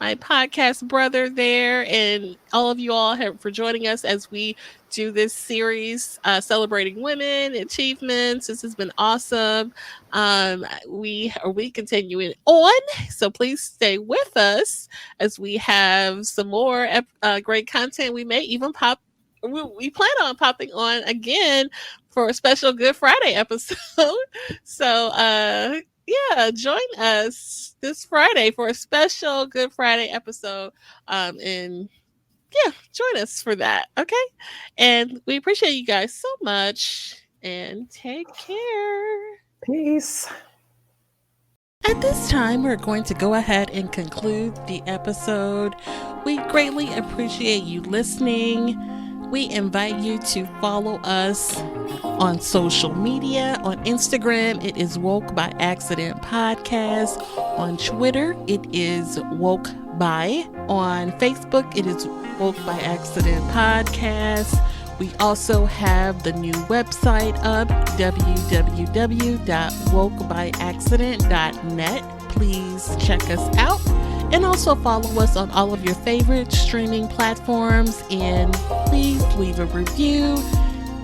my podcast brother there, and all of you all for joining us as we do this series celebrating women achievements. This has been awesome. We continuing on, so please stay with us as we have some more great content. We may even we plan on popping on again for a special Good Friday episode. So yeah, join us this Friday for a special Good Friday episode. And yeah, join us for that. Okay. And we appreciate you guys so much, and take care. Peace. At this time, we're going to go ahead and conclude the episode. We greatly appreciate you listening. We invite you to follow us on social media. On Instagram, it is Woke by Accident Podcast. On Twitter, it is Woke by. On Facebook, it is Woke by Accident Podcast. We also have the new website up, www.wokebyaccident.net. Please check us out. And also follow us on all of your favorite streaming platforms. And please leave a review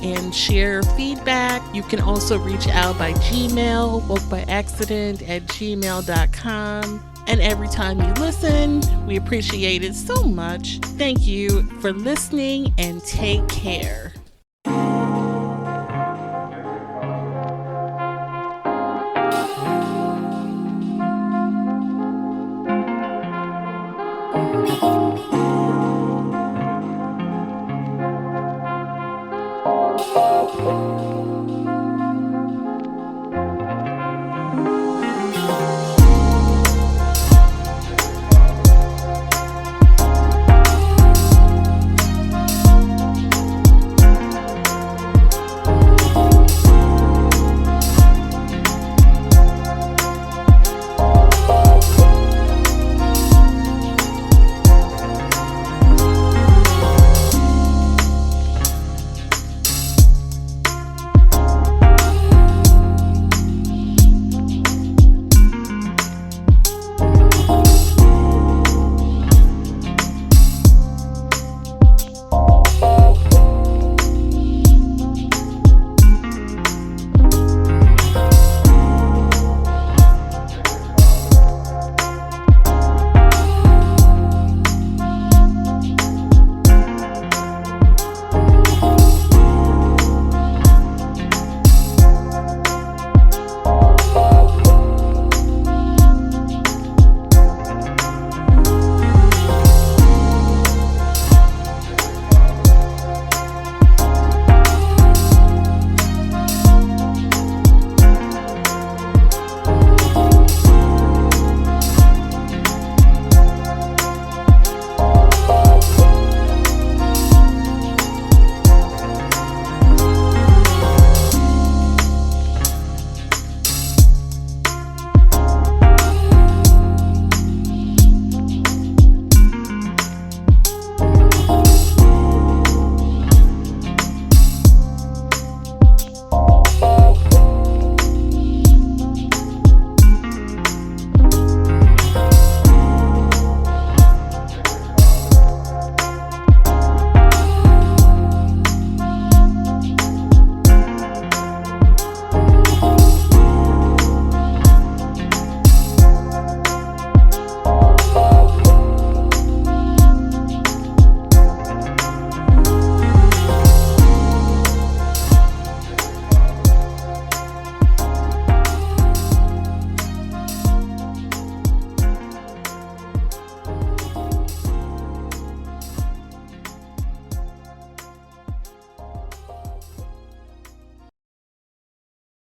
and share feedback. You can also reach out by Gmail, wokebyaccident@gmail.com. And every time you listen, we appreciate it so much. Thank you for listening, and take care.